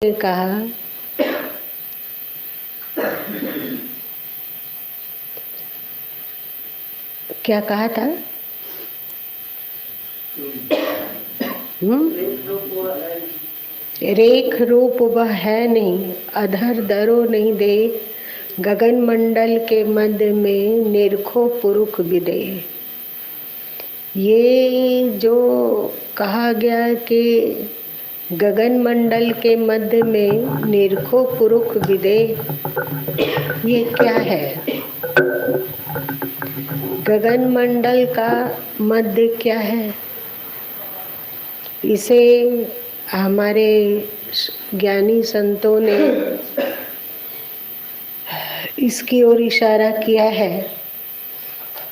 ने कहा क्या कहा था? रेख रूप वह है नहीं, अधर दरो नहीं दे, गगन मंडल के मध्य में निरखो पुरुख विदे। ये जो कहा गया कि गगन मंडल के मध्य में निरखो पुरुख विदे, ये क्या है? गगन मंडल का मध्य क्या है? इसे हमारे ज्ञानी संतों ने इसकी ओर इशारा किया है।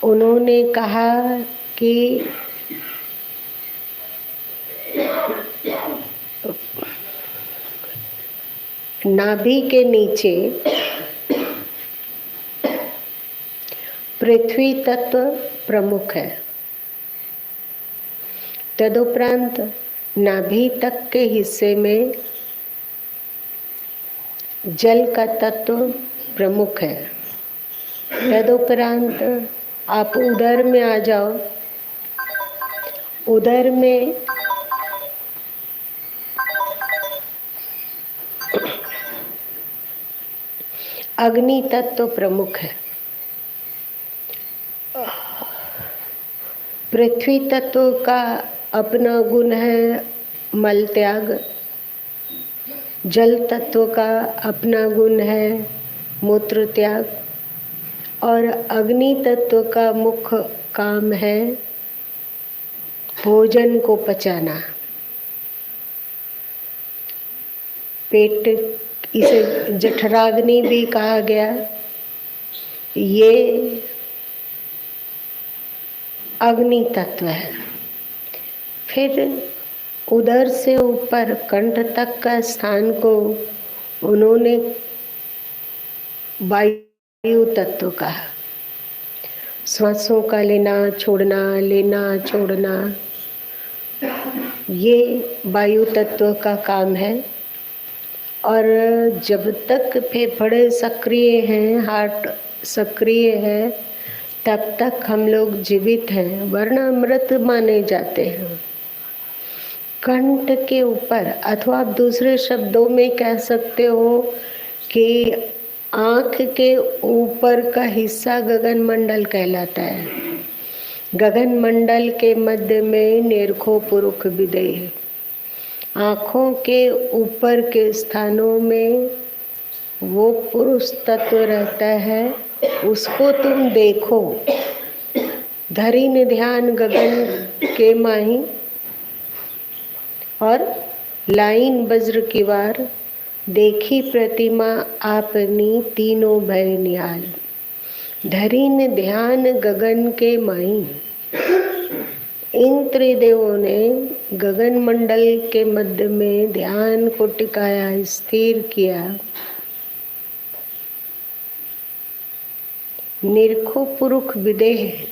उन्होंने कहा कि नाभि के नीचे पृथ्वी तत्व प्रमुख है, तदुपरांत नाभि तक के हिस्से में जल का तत्व प्रमुख है। तदुपरांत आप उदर में आ जाओ, उदर में अग्नि तत्व प्रमुख है। पृथ्वी तत्व का अपना गुण है मल त्याग, जल तत्व का अपना गुण है मूत्र त्याग, और अग्नि तत्व का मुख्य काम है भोजन को पचाना। पेट, इसे जठराग्नि भी कहा गया। ये अग्नि तत्व है। फिर उदर से ऊपर कंठ तक का स्थान को उन्होंने वायु तत्व कहा। श्वासों का लेना छोड़ना, ये वायु तत्व का काम है। और जब तक फेफड़े सक्रिय हैं, हार्ट सक्रिय है, तब तक हम लोग जीवित हैं, वरना मृत माने जाते हैं। कंठ के ऊपर, अथवा आप दूसरे शब्दों में कह सकते हो कि आँख के ऊपर का हिस्सा गगन मंडल कहलाता है। गगन मंडल के मध्य में निरखो पुरुख विदे। आँखों के ऊपर के स्थानों में वो पुरुष तत्व रहता है, उसको तुम देखो। धरी ने ध्यान गगन के माही, और लाइन वज्र की वार, देखी प्रतिमा आपनी तीनों भय निहाल। धरी ने ध्यान गगन के माही, इन त्रिदेवों ने गगन मंडल के मध्य में ध्यान को टिकाया, स्थिर किया। निरखो पुरुख विदेह,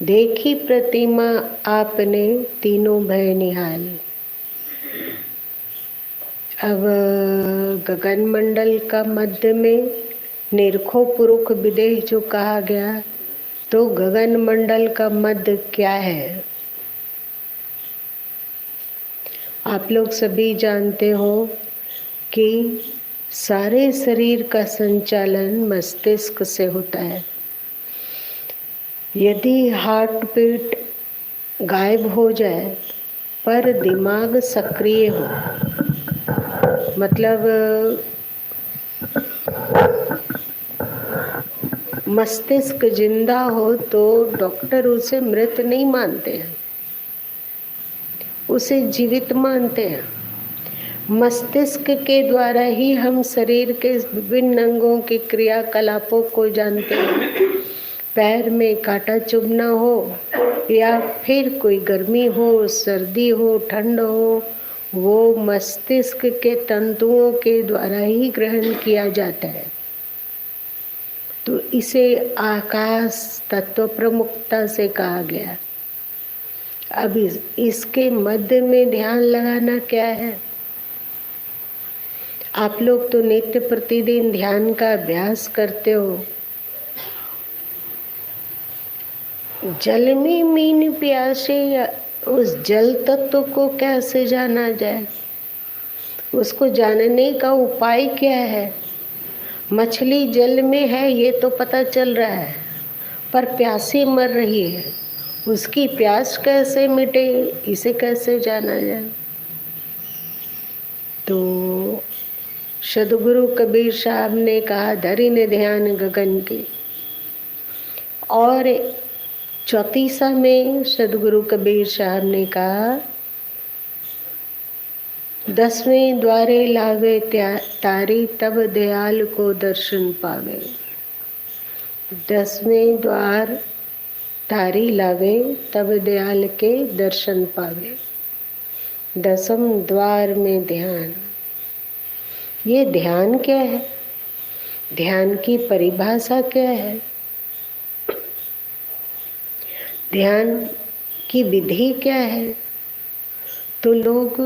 देखी प्रतिमा आपने तीनों भय निहाल। अब गगन मंडल का मध्य में निरखो पुरुख विदेह जो कहा गया, तो गगन मंडल का मध्य क्या है? आप लोग सभी जानते हो कि सारे शरीर का संचालन मस्तिष्क से होता है। यदि हार्ट बीट गायब हो जाए पर दिमाग सक्रिय हो, मतलब मस्तिष्क जिंदा हो, तो डॉक्टर उसे मृत नहीं मानते हैं, उसे जीवित मानते हैं। मस्तिष्क के द्वारा ही हम शरीर के विभिन्न अंगों की क्रियाकलापों को जानते हैं। पैर में कांटा चुभना हो, या फिर कोई गर्मी हो, सर्दी हो, ठंड हो, वो मस्तिष्क के तंतुओं के द्वारा ही ग्रहण किया जाता है। तो इसे आकाश तत्व प्रमुखता से कहा गया। अब इसके मध्य में ध्यान लगाना क्या है? आप लोग तो नित्य प्रतिदिन ध्यान का अभ्यास करते हो। जल में मीन प्यासे, उस जल तत्व को कैसे जाना जाए? उसको जानने का उपाय क्या है? मछली जल में है ये तो पता चल रहा है, पर प्यासी मर रही है, उसकी प्यास कैसे मिटे, इसे कैसे जाना जाए? तो सदगुरु कबीर साहब ने कहा, धरी ने ध्यान गगन की। और चौतीसा में सदगुरु कबीर साहब ने कहा, 10वें द्वारे लावे तारी, तब दयाल को दर्शन पावे। 10वें द्वार तारी लावे, तब दयाल के दर्शन पावे। 10वें द्वार में ध्यान। ये ध्यान क्या है? ध्यान की परिभाषा क्या है? ध्यान की विधि क्या है? तो लोग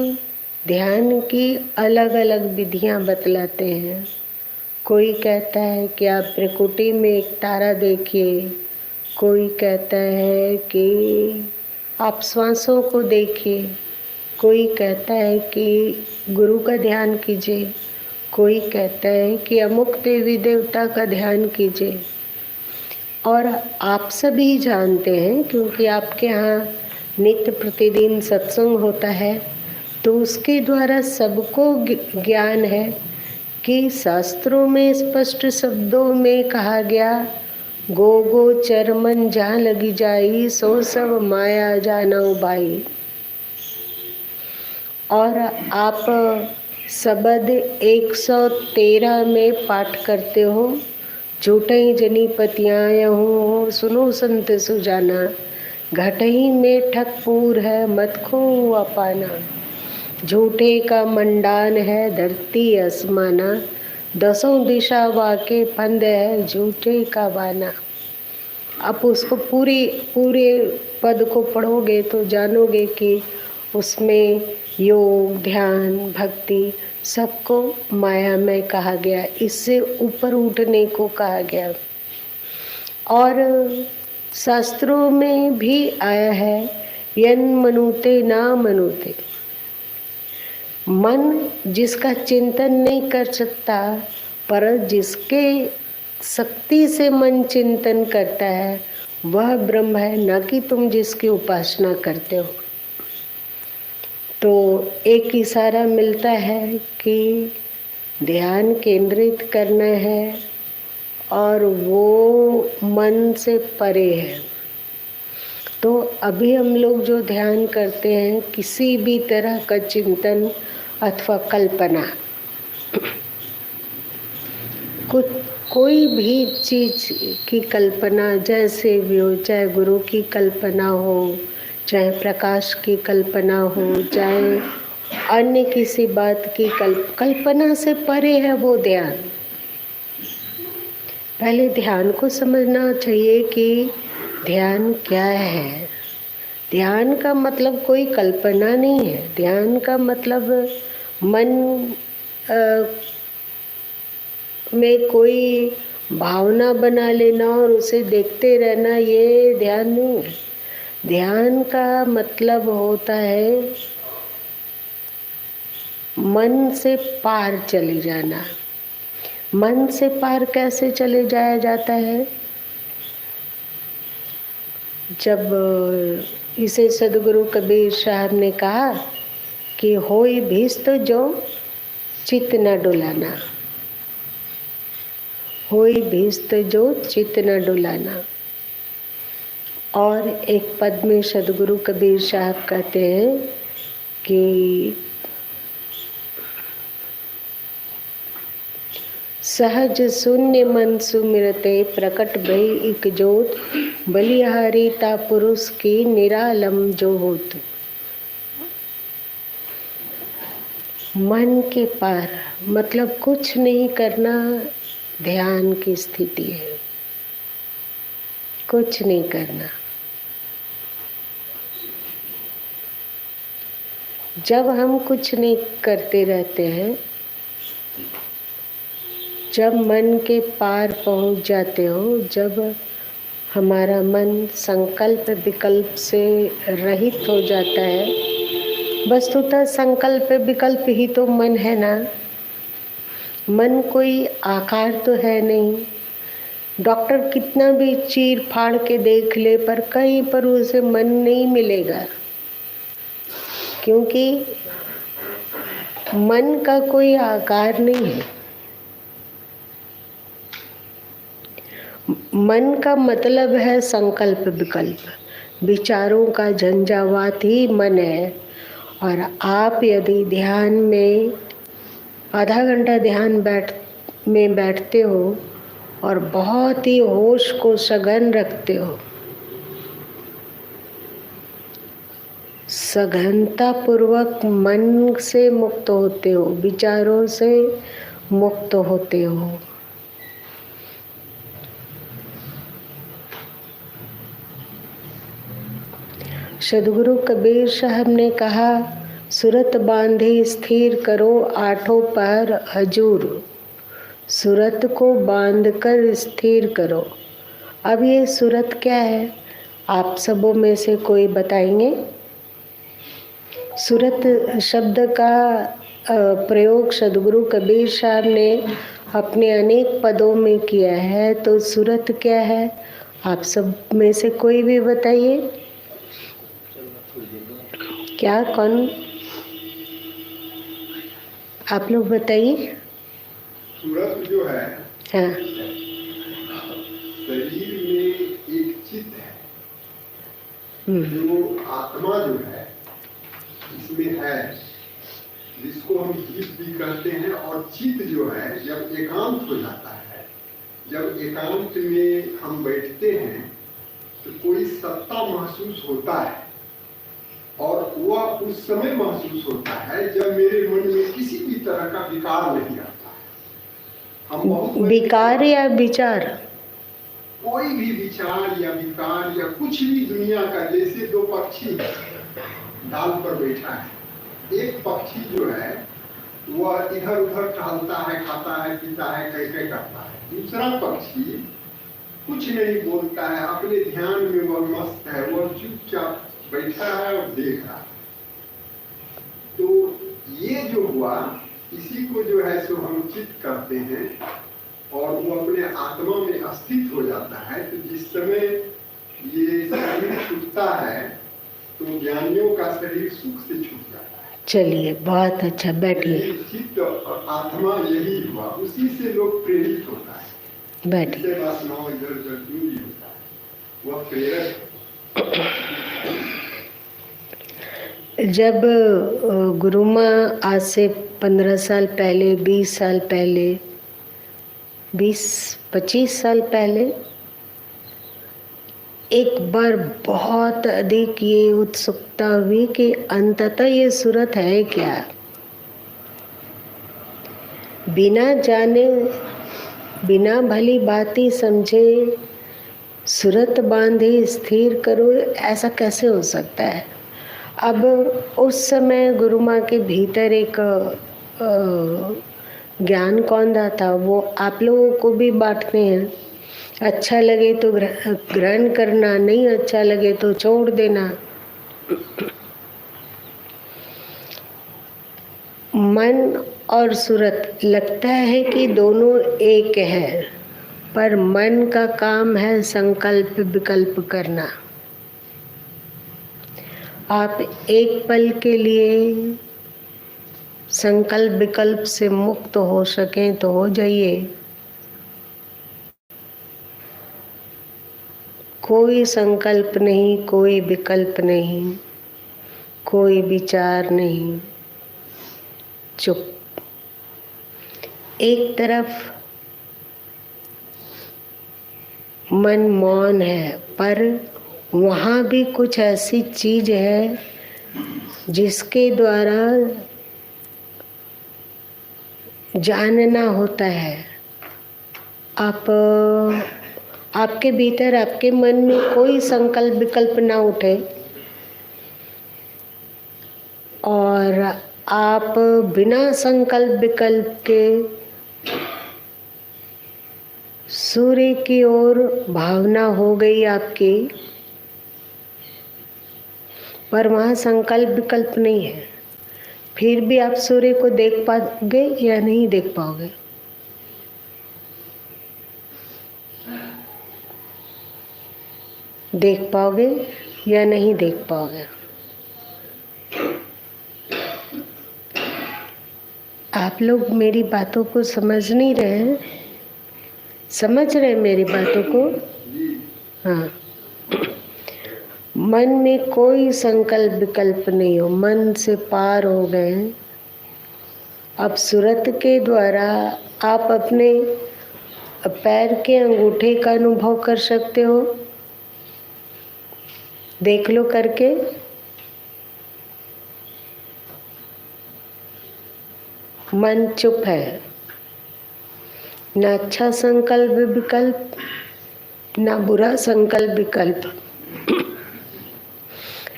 ध्यान की अलग अलग विधियां बतलाते हैं। कोई कहता है कि आप प्रकृति में एक तारा देखिए, कोई कहता है कि आप श्वासों को देखिए, कोई कहता है कि गुरु का ध्यान कीजिए, कोई कहता है कि अमुक देवी देवता का ध्यान कीजिए। और आप सभी जानते हैं, क्योंकि आपके यहाँ नित्य प्रतिदिन सत्संग होता है, तो उसके द्वारा सबको ज्ञान है कि शास्त्रों में स्पष्ट शब्दों में कहा गया, गो गो चरमन जहाँ लगी जाई, सो सब माया जानो बाई। और आप शब्द 113 में पाठ करते हो, झूठई जनी पतियाँ हो, सुनो संत सुजाना, घटही में ठकपूर है, मत खो अपाना। झूठे का मंडान है, धरती आसमाना, 10 दिशा वाके फंद है, झूठे का बाना। आप उसको पूरे पद को पढ़ोगे तो जानोगे कि उसमें योग, ध्यान, भक्ति सबको माया में कहा गया, इससे ऊपर उठने को कहा गया। और शास्त्रों में भी आया है, यन मनुते ना मनुते। मन जिसका चिंतन नहीं कर सकता, पर जिसके शक्ति से मन चिंतन करता है, वह ब्रह्म है, न कि तुम जिसकी उपासना करते हो। तो एक इशारा मिलता है कि ध्यान केंद्रित करना है और वो मन से परे है। तो अभी हम लोग जो ध्यान करते हैं, किसी भी तरह का चिंतन अथवा कल्पना, कोई भी चीज की कल्पना जैसे भी हो, चाहे गुरु की कल्पना हो, चाहे प्रकाश की कल्पना हो, चाहे अन्य किसी बात की कल्पना से परे है वो ध्यान। पहले ध्यान को समझना चाहिए कि ध्यान क्या है। ध्यान का मतलब कोई कल्पना नहीं है। ध्यान का मतलब मन में कोई भावना बना लेना और उसे देखते रहना, ये ध्यान नहीं है। ध्यान का मतलब होता है मन से पार चले जाना। मन से पार कैसे चले जाया जाता है? जब इसे सदगुरु कबीर साहब ने कहा कि होई भीस्त जो चित न डुलाना, होई भीस्त जो चित न डुलाना। और एक पद में सदगुरु कबीर साहब कहते हैं कि सहज शून्य मन सुमिरते, प्रकट भई एक जोत, बलिहारी ता पुरुष की निरालम जो होत। मन के पार मतलब कुछ नहीं करना, ध्यान की स्थिति है। कुछ नहीं करना। जब हम कुछ नहीं करते रहते हैं, जब मन के पार पहुंच जाते हो, जब हमारा मन संकल्प विकल्प से रहित हो जाता है, वस्तुतः संकल्प विकल्प ही तो मन है ना। मन कोई आकार तो है नहीं। डॉक्टर कितना भी चीर फाड़ के देख ले, पर कहीं पर उसे मन नहीं मिलेगा, क्योंकि मन का कोई आकार नहीं है। मन का मतलब है संकल्प विकल्प, विचारों का झंझावात ही मन है। और आप यदि ध्यान में आधा घंटा ध्यान में बैठते हो और बहुत ही होश को सघन रखते हो, सघनता पूर्वक मन से मुक्त होते हो, विचारों से मुक्त होते हो। सदगुरु कबीर साहब ने कहा, सूरत बांधे स्थिर करो आठों पहर हजूर। सूरत को बांधकर स्थिर करो। अब ये सूरत क्या है, आप सबों में से कोई बताएंगे? सूरत शब्द का प्रयोग सदगुरु कबीर साहब ने अपने अनेक पदों में किया है, तो सूरत क्या है, आप सब में से कोई भी बताइए। क्या, कौन, आप लोग बताइए। सूरत जो है, हाँ, शरीर में एक चित्त है, जो आत्मा जो है इसमें है, जिसको हम जीव भी कहते हैं। और चित्त जो है जब एकांत हो जाता है, जब एकांत में हम बैठते हैं तो कोई सत्ता महसूस होता है, और वह उस समय महसूस होता है जब मेरे मन में किसी भी तरह का विकार नहीं आता है। हम बहुत विकार या विचार, कोई भी विचार या विकार या कुछ भी दुनिया का, जैसे दो पक्षी डाल पर बैठा है, एक पक्षी जो है वह इधर उधर टहलता है, खाता है, पीता है, कह करता है। दूसरा पक्षी कुछ नहीं बोलता है, अपने ध्यान में वह मस्त है, वह चुपचाप बैठा है और देख रहा है। तो ये जो हुआ, इसी को जो है सो हम चित्त कहते हैं, और वो अपने आत्मा में अस्तित्व हो जाता है। तो जिस समय ये शरीर छूटता है तो ज्ञानियों का शरीर सुख से छूट जाता है। चलिए, बहुत अच्छा, बैठिए। चित्त और आत्मा यही हुआ, उसी से लोग प्रेरित होता है। बैठिए। वासनाओं इधर उधर जो भी होता है वह प्रेरक। जब गुरु माँ आज से 15 साल पहले, 20 साल पहले, 20-25 साल पहले एक बार बहुत अधिक ये उत्सुकता हुई कि अंततः ये सूरत है क्या। बिना जाने, बिना भली बाती समझे सूरत बांधे स्थिर करो, ऐसा कैसे हो सकता है। अब उस समय गुरु माँ के भीतर एक ज्ञान कौंधा था, वो आप लोगों को भी बांटते हैं। अच्छा लगे तो ग्रहण करना, नहीं अच्छा लगे तो छोड़ देना। मन और सूरत लगता है कि दोनों एक है, पर मन का काम है संकल्प विकल्प करना। आप एक पल के लिए संकल्प विकल्प से मुक्त हो सकें तो हो जाइए। कोई संकल्प नहीं, कोई विकल्प नहीं, कोई विचार नहीं, चुप। एक तरफ मन मौन है, पर वहाँ भी कुछ ऐसी चीज है जिसके द्वारा जानना होता है। आपके भीतर, आपके मन में कोई संकल्प विकल्प ना उठे, और आप बिना संकल्प विकल्प के सूर्य की ओर भावना हो गई आपकी, पर वहाँ संकल्प विकल्प नहीं है। फिर भी आप सूर्य को देख पाओगे या नहीं देख पाओगे? देख पाओगे या नहीं देख पाओगे? आप लोग मेरी बातों को समझ नहीं रहे हैं? समझ रहे हैं मेरी बातों को? हाँ। मन में कोई संकल्प विकल्प नहीं हो, मन से पार हो गए। अब सूरत के द्वारा आप अपने पैर के अंगूठे का अनुभव कर सकते हो। देख लो करके। मन चुप है, ना अच्छा संकल्प विकल्प, ना बुरा संकल्प विकल्प,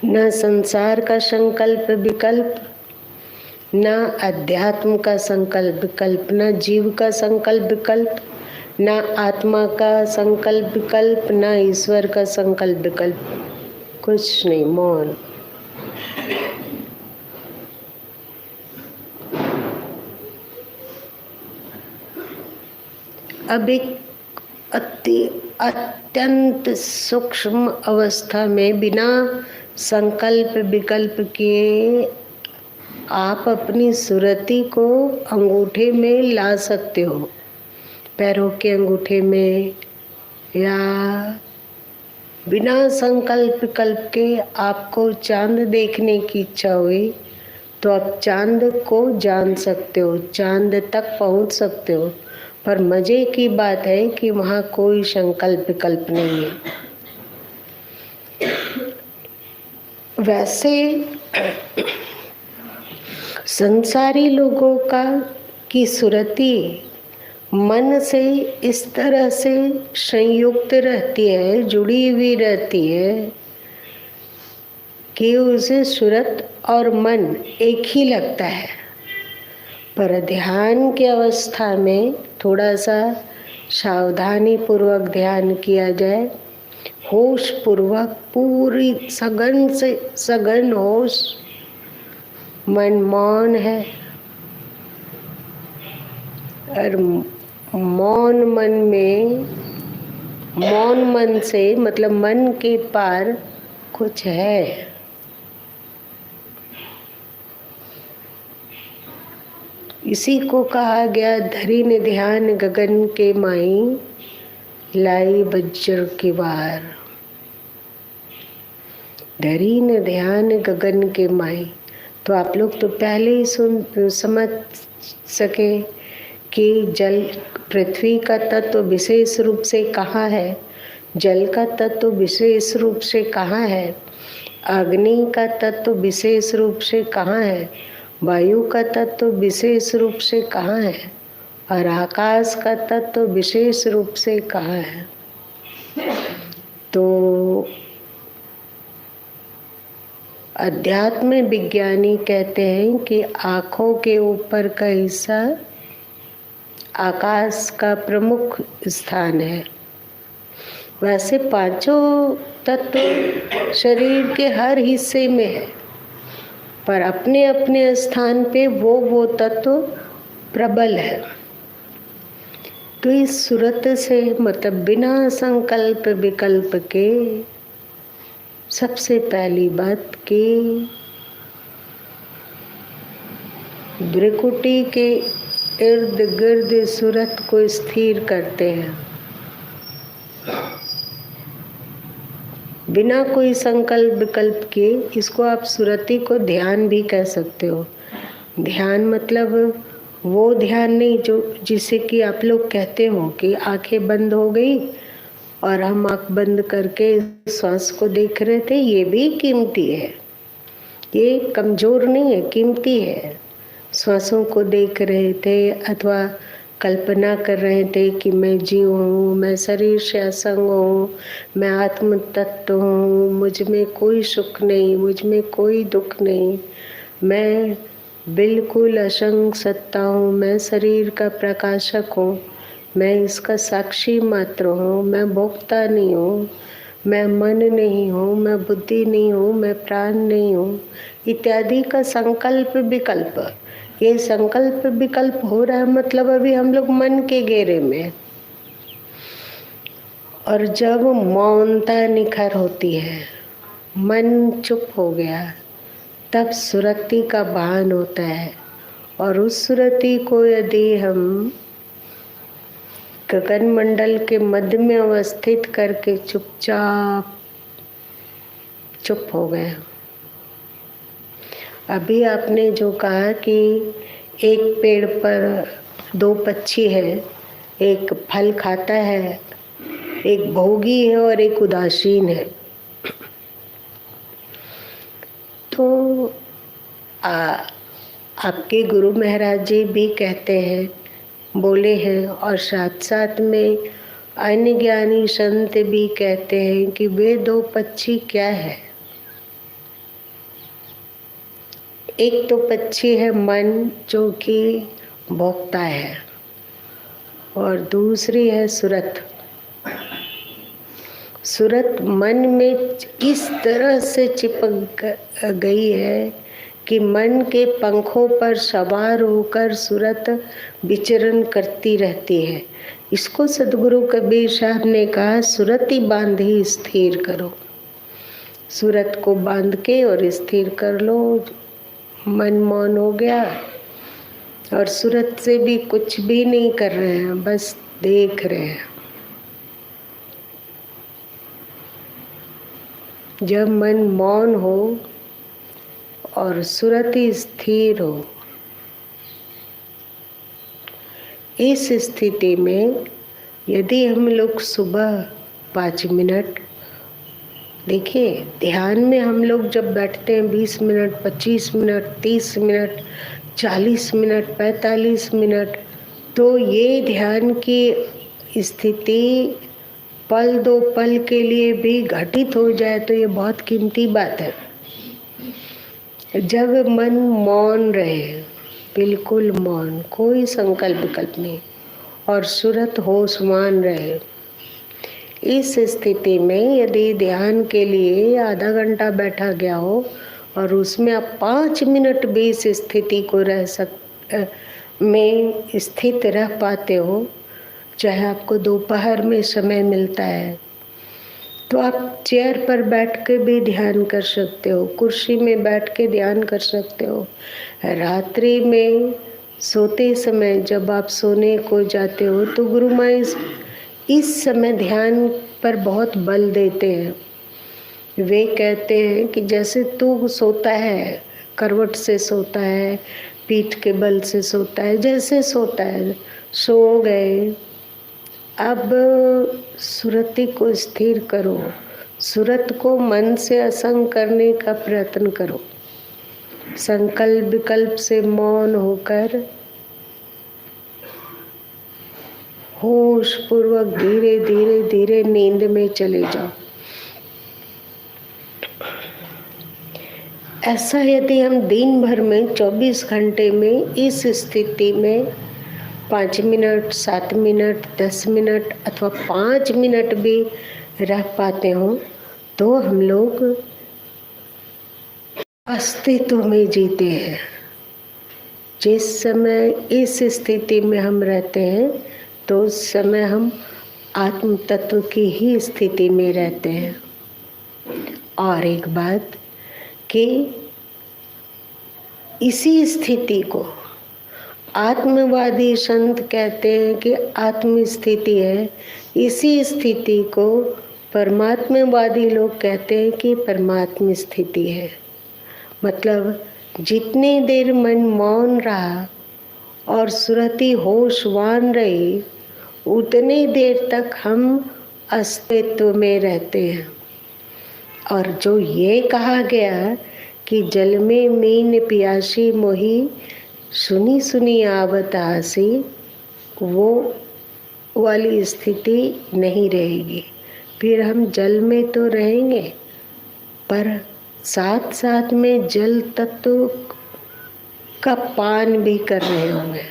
न संसार का संकल्प विकल्प, न अध्यात्म का संकल्प विकल्प, न जीव का संकल्प विकल्प, न आत्मा का संकल्प विकल्प, न ईश्वर का संकल्प विकल्प, कुछ नहीं, मौन। अब एक अत्यंत सूक्ष्म अवस्था में बिना संकल्प विकल्प के आप अपनी सुरति को अंगूठे में ला सकते हो, पैरों के अंगूठे में, या बिना संकल्प विकल्प के आपको चांद देखने की इच्छा हुई तो आप चांद को जान सकते हो, चांद तक पहुंच सकते हो। पर मजे की बात है कि वहाँ कोई संकल्प विकल्प नहीं है। वैसे संसारी लोगों की सुरति मन से इस तरह से संयुक्त रहती है, जुड़ी हुई रहती है कि उसे सुरत और मन एक ही लगता है। पर ध्यान की अवस्था में थोड़ा सा सावधानी पूर्वक ध्यान किया जाए, होश पूर्वक, पूरी सघन से सघन होश, मन मौन है और मौन मन में, मौन मन से मतलब मन के पार कुछ है। इसी को कहा गया, धरी ने ध्यान गगन के माई, लाई बज्र की वार। धरी ने ध्यान गगन के माई। तो आप लोग तो पहले ही समझ सके कि जल, पृथ्वी का तत्व विशेष रूप से कहाँ है, जल का तत्व विशेष रूप से कहाँ है, अग्नि का तत्व विशेष रूप से कहाँ है, वायु का तत्व विशेष रूप से कहाँ है, और आकाश का तत्व विशेष रूप से कहाँ है। तो अध्यात्म विज्ञानी कहते हैं कि आँखों के ऊपर का हिस्सा आकाश का प्रमुख स्थान है। वैसे पांचों तत्व शरीर के हर हिस्से में है, पर अपने अपने स्थान पे वो तत्व प्रबल है। तो इस सूरत से मतलब बिना संकल्प विकल्प के सबसे पहली बात कि भ्रिकुटी के इर्द गिर्द सूरत को स्थिर करते हैं, बिना कोई संकल्प विकल्प के। इसको आप सुरति को ध्यान भी कह सकते हो। ध्यान मतलब वो ध्यान नहीं जो जिसे कि आप लोग कहते हो कि आंखें बंद हो गई और हम आँख बंद करके श्वास को देख रहे थे। ये भी कीमती है, ये कमजोर नहीं है, कीमती है। श्वासों को देख रहे थे अथवा कल्पना कर रहे थे कि मैं जीव हूँ, मैं शरीर से असंग हूँ, मैं आत्म तत्व हूँ, मुझ में कोई सुख नहीं, मुझ में कोई दुख नहीं, मैं बिल्कुल असंग सत्ता हूँ, मैं शरीर का प्रकाशक हूँ, मैं इसका साक्षी मात्र हूँ, मैं भोक्ता नहीं हूँ, मैं मन नहीं हूँ, मैं बुद्धि नहीं हूँ, मैं प्राण नहीं हूँ, इत्यादि का संकल्प विकल्प। ये संकल्प विकल्प हो रहा है, मतलब अभी हम लोग मन के घेरे में। और जब मौनता निखर होती है, मन चुप हो गया, तब सुरति का भान होता है। और उस सुरति को यदि हम गगन मंडल के मध्य में अवस्थित करके चुपचाप चुप हो गए। अभी आपने जो कहा कि एक पेड़ पर 2 पक्षी है, एक फल खाता है, एक भोगी है और एक उदासीन है। तो आपके गुरु महाराज जी भी कहते हैं, बोले हैं, और साथ साथ में अन्य ज्ञानी संत भी कहते हैं कि वे 2 पक्षी क्या है। एक तो पक्षी है मन, जो कि भोक्ता है, और दूसरी है सुरत। सुरत मन में इस तरह से चिपक गई है कि मन के पंखों पर सवार होकर सुरत विचरण करती रहती है। इसको सदगुरु कबीर साहब ने कहा, सुरति बांधी स्थिर करो। सुरत को बांध के और स्थिर कर लो। मन मौन हो गया और सुरत से भी कुछ भी नहीं कर रहे हैं, बस देख रहे हैं। जब मन मौन हो और सुरति स्थिर हो, इस स्थिति में यदि हम लोग सुबह 5 मिनट, देखिए ध्यान में हम लोग जब बैठते हैं 20 minute, 25 minute, 30 minute, 40 minute, 45 minute, तो ये ध्यान की स्थिति पल 2 पल के लिए भी घटित हो जाए तो ये बहुत कीमती बात है। जब मन मौन रहे, बिल्कुल मौन, कोई संकल्प विकल्प नहीं, और सुरत होशमान रहे, इस स्थिति में यदि ध्यान के लिए आधा घंटा बैठा गया हो और उसमें आप 5 मिनट भी इस स्थिति को में स्थित रह पाते हो, चाहे आपको दोपहर में समय मिलता है तो आप चेयर पर बैठ के भी ध्यान कर सकते हो, कुर्सी में बैठ के ध्यान कर सकते हो। रात्रि में सोते समय जब आप सोने को जाते हो तो गुरु माँ इस समय ध्यान पर बहुत बल देते हैं। वे कहते हैं कि जैसे तू सोता है, करवट से सोता है, पीठ के बल से सोता है, जैसे सोता है, सो गए। अब सुरति को स्थिर करो, सुरत को मन से असंग करने का प्रयत्न करो। संकल्प विकल्प से मौन होकर होश पूर्वक धीरे धीरे धीरे नींद में चले जाओ। ऐसा यदि हम दिन भर में 24 घंटे में इस स्थिति में 5 मिनट, 7 मिनट, 10 मिनट अथवा 5 मिनट भी रह पाते हो तो हम लोग अस्तित्व में जीते हैं। जिस समय इस स्थिति में हम रहते हैं तो उस समय हम आत्म तत्व की ही स्थिति में रहते हैं। और एक बात कि इसी स्थिति को आत्मवादी संत कहते हैं कि आत्म स्थिति है, इसी स्थिति को परमात्मवादी लोग कहते हैं कि परमात्म स्थिति है। मतलब जितनी देर मन मौन रहा और सुरति होशवान रही, उतनी देर तक हम अस्तित्व में रहते हैं। और जो ये कहा गया कि जल में मीन प्यासी मोही, सुनी सुनी आवत आसी, वो वाली स्थिति नहीं रहेगी। फिर हम जल में तो रहेंगे पर साथ साथ में जल तत्व का पान भी कर रहे होंगे,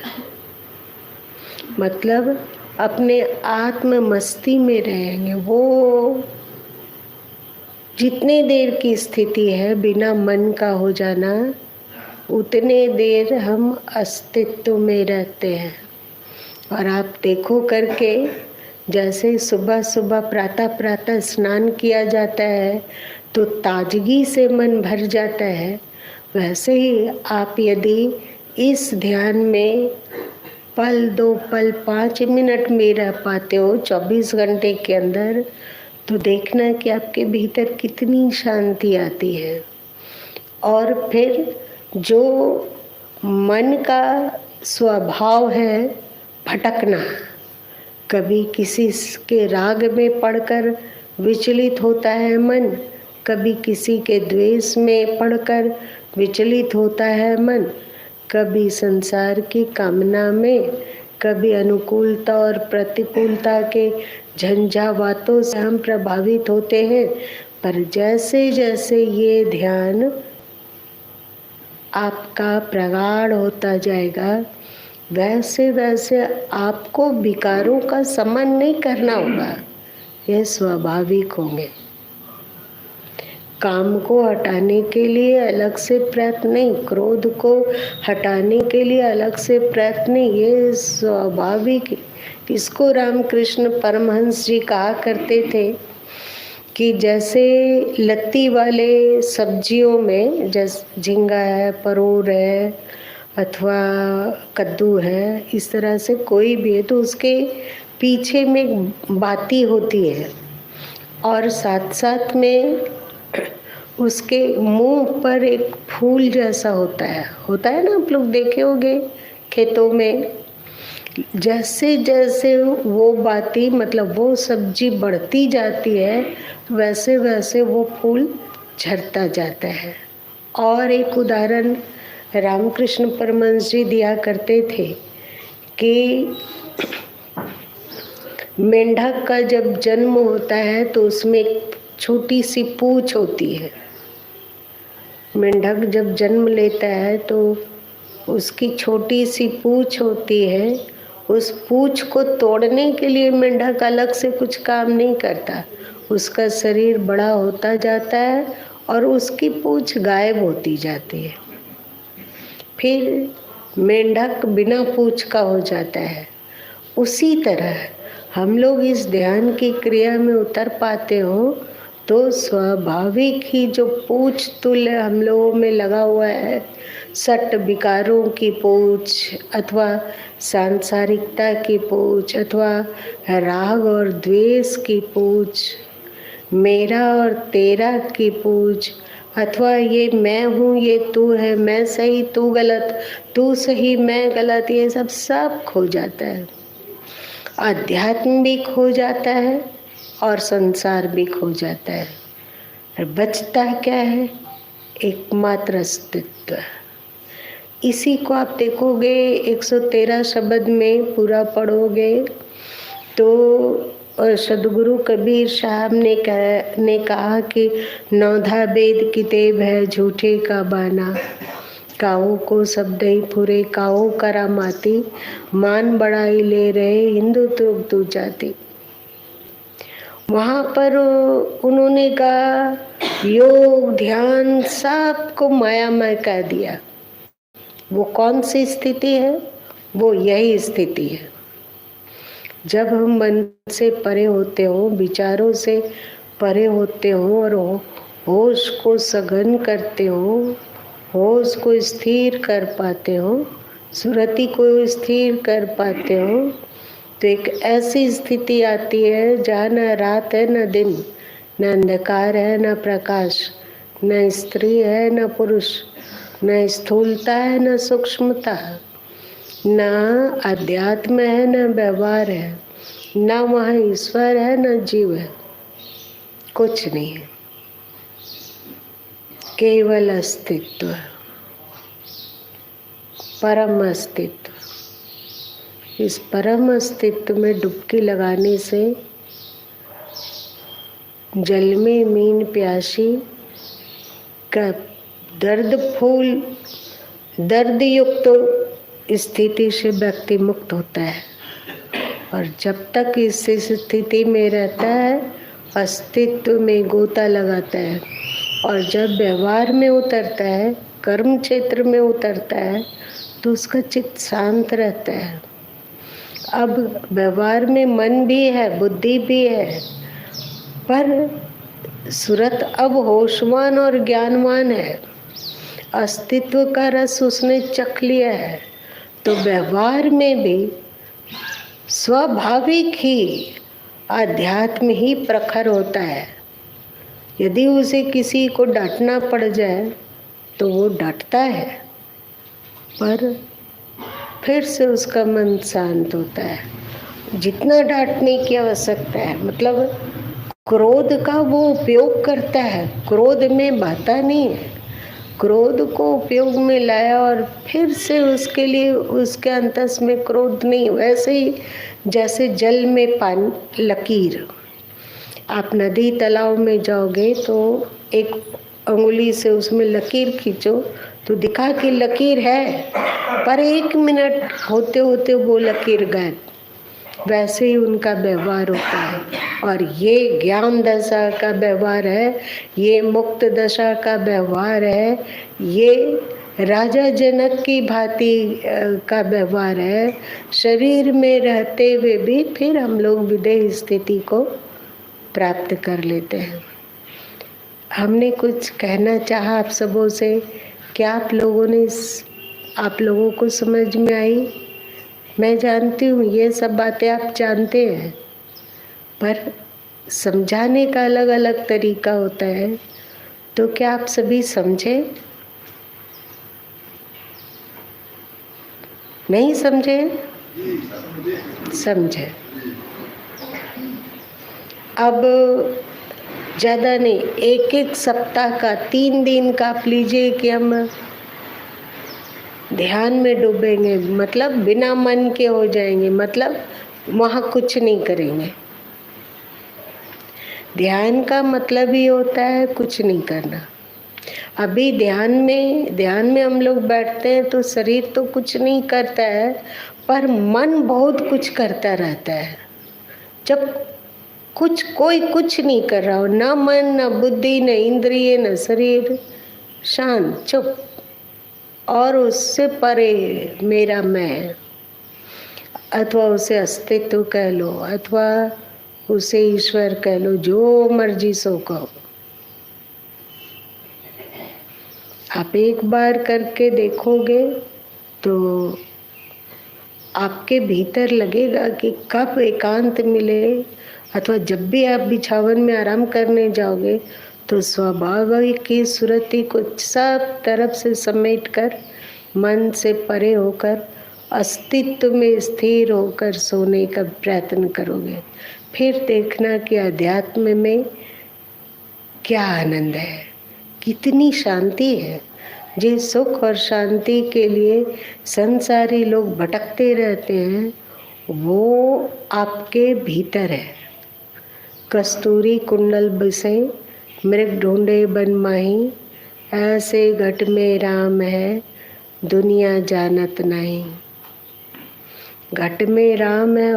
मतलब अपने आत्म मस्ती में रहेंगे। वो जितने देर की स्थिति है बिना मन का हो जाना, उतने देर हम अस्तित्व में रहते हैं। और आप देखो करके, जैसे सुबह सुबह प्रातः प्रातः स्नान किया जाता है तो ताजगी से मन भर जाता है, वैसे ही आप यदि इस ध्यान में पल 2 पल 5 मिनट में रह पाते हो 24 घंटे के अंदर, तो देखना कि आपके भीतर कितनी शांति आती है। और फिर जो मन का स्वभाव है भटकना, कभी किसी के राग में पढ़कर विचलित होता है मन, कभी किसी के द्वेष में पढ़कर विचलित होता है मन, कभी संसार की कामना में, कभी अनुकूलता और प्रतिकूलता के झंझावातों से हम प्रभावित होते हैं। पर जैसे जैसे ये ध्यान आपका प्रगाढ़ होता जाएगा, वैसे वैसे आपको विकारों का समन नहीं करना होगा, ये स्वाभाविक होंगे। काम को हटाने के लिए अलग से प्रयत्न नहीं, क्रोध को हटाने के लिए अलग से प्रयत्न नहीं, ये स्वाभाविक। इसको रामकृष्ण परमहंस जी कहा करते थे कि जैसे लत्ती वाले सब्जियों में, जैसे झींगा है, परोर है अथवा कद्दू है, इस तरह से कोई भी है तो उसके पीछे में बाती होती है और साथ साथ में उसके मुंह पर एक फूल जैसा होता है ना, आप लोग देखे होंगे खेतों में। जैसे जैसे वो बाती मतलब वो सब्जी बढ़ती जाती है, वैसे वैसे वो फूल झड़ता जाता है। और एक उदाहरण रामकृष्ण परमहंस जी दिया करते थे कि मेंढक का जब जन्म होता है तो उसमें एक छोटी सी पूंछ होती है। मेंढक जब जन्म लेता है तो उसकी छोटी सी पूंछ होती है। उस पूंछ को तोड़ने के लिए मेंढक अलग से कुछ काम नहीं करता, उसका शरीर बड़ा होता जाता है और उसकी पूंछ गायब होती जाती है। फिर मेंढक बिना पूंछ का हो जाता है। उसी तरह हम लोग इस ध्यान की क्रिया में उतर पाते हो तो स्वाभाविक ही जो पूंछ तुल्य हम लोगों में लगा हुआ है, सट विकारों की पूंछ अथवा सांसारिकता की पूंछ अथवा राग और द्वेष की पूंछ, मेरा और तेरा की पूंछ, अथवा ये मैं हूँ ये तू है, मैं सही तू गलत, तू सही मैं गलत, ये सब खो जाता है। अध्यात्म भी खो जाता है और संसार भी खो जाता है। और बचता क्या है? एकमात्र अस्तित्व। इसी को आप देखोगे 113 शब्द में पूरा पढ़ोगे तो सदगुरु कबीर साहब ने कहा कि नौधा वेद किताब है झूठे का बाना, काऊ को शब्द ही फुरे काऊ करा माती, मान बढ़ाई ले रहे हिंदू तू जाति। वहाँ पर उन्होंने कहा योग ध्यान सबको मायामय कह दिया। वो कौन सी स्थिति है? वो यही स्थिति है जब हम मन से परे होते हो, विचारों से परे होते हो और होश को सघन करते हो, होश को स्थिर कर पाते हो, सुरति को स्थिर कर पाते हो, तो एक ऐसी स्थिति आती है जहाँ न रात है न दिन, न अंधकार है न प्रकाश, न स्त्री है न पुरुष, न स्थूलता है न सूक्ष्मता, न अध्यात्म है न व्यवहार है, न वहाँ ईश्वर है न जीव है, कुछ नहीं है, केवल अस्तित्व, परम अस्तित्व। इस परम अस्तित्व में डुबकी लगाने से जल में मीन प्यासी का दर्द फूल दर्द युक्त स्थिति से व्यक्ति मुक्त होता है, और जब तक इस स्थिति में रहता है अस्तित्व में गोता लगाता है, और जब व्यवहार में उतरता है, कर्म क्षेत्र में उतरता है, तो उसका चित्त शांत रहता है। अब व्यवहार में मन भी है, बुद्धि भी है, पर सूरत अब होशवान और ज्ञानवान है, अस्तित्व का रस उसने चख लिया है, तो व्यवहार में भी स्वाभाविक ही आध्यात्म ही प्रखर होता है। यदि उसे किसी को डांटना पड़ जाए तो वो डांटता है, पर फिर से उसका मन शांत होता है। जितना डांटने की आवश्यकता है, मतलब क्रोध का वो उपयोग करता है, क्रोध में बहता नहीं है, क्रोध को उपयोग में लाया और फिर से उसके लिए उसके अंतस में क्रोध नहीं। वैसे ही जैसे जल में पानी लकीर, आप नदी तालाब में जाओगे तो एक अंगुली से उसमें लकीर खींचो तो दिखा कि लकीर है, पर 1 मिनट होते होते वो लकीर गायब। वैसे ही उनका व्यवहार होता है, और ये ज्ञान दशा का व्यवहार है, ये मुक्त दशा का व्यवहार है, ये राजा जनक की भांति का व्यवहार है। शरीर में रहते हुए भी फिर हम लोग विदेह स्थिति को प्राप्त कर लेते हैं। हमने कुछ कहना चाहा आप सबों से, क्या आप लोगों को समझ में आई? मैं जानती हूँ ये सब बातें आप जानते हैं, पर समझाने का अलग अलग तरीका होता है। तो क्या आप सभी समझे? नहीं समझे? समझे। अब ज़्यादा नहीं, 1-1 सप्ताह का 3 दिन का आप लीजिए कि हम ध्यान में डूबेंगे, मतलब बिना मन के हो जाएंगे, मतलब वहाँ कुछ नहीं करेंगे। ध्यान का मतलब ही होता है कुछ नहीं करना। अभी ध्यान में हम लोग बैठते हैं तो शरीर तो कुछ नहीं करता है, पर मन बहुत कुछ करता रहता है। जब कोई कुछ नहीं कर रहा हो, ना मन, ना बुद्धि, न इंद्रिय, न शरीर, शांत चुप, और उससे परे मेरा मैं, अथवा उसे अस्तित्व कह लो, अथवा उसे ईश्वर कह लो, जो मर्जी सो कहो। आप एक बार करके देखोगे तो आपके भीतर लगेगा कि कब एकांत मिले, अथवा जब भी आप बिछावन में आराम करने जाओगे तो स्वाभाविक की सूरती को सब तरफ से समेट कर मन से परे होकर अस्तित्व में स्थिर होकर सोने का प्रयत्न करोगे। फिर देखना कि अध्यात्म में क्या आनंद है, कितनी शांति है। जिस सुख और शांति के लिए संसारी लोग भटकते रहते हैं, वो आपके भीतर है। कस्तूरी कुंडल बसे मृग ढूंढे बन माही, ऐसे घट में राम है दुनिया जानत नहीं। घट में राम है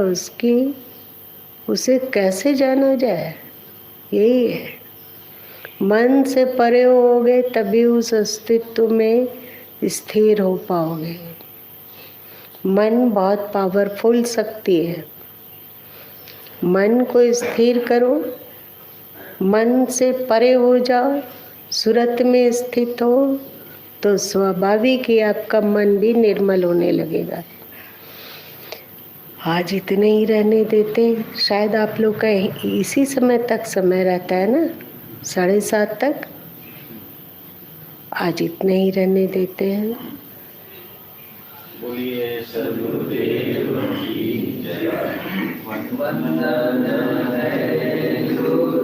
उसे कैसे जाना जाए? यही है, मन से परे होगे तभी उस अस्तित्व में स्थिर हो पाओगे। मन बहुत पावरफुल शक्ति है। मन को स्थिर करो, मन से परे हो जाओ, सूरत में स्थित हो, तो स्वाभाविक ही आपका मन भी निर्मल होने लगेगा। आज इतने ही रहने देते, शायद आप लोग का इसी समय तक समय रहता है ना, 7:30 तक। आज इतने ही रहने देते हैं। बोलिए सद्गुरुदेव की जय। वंदन है गुरुदेव।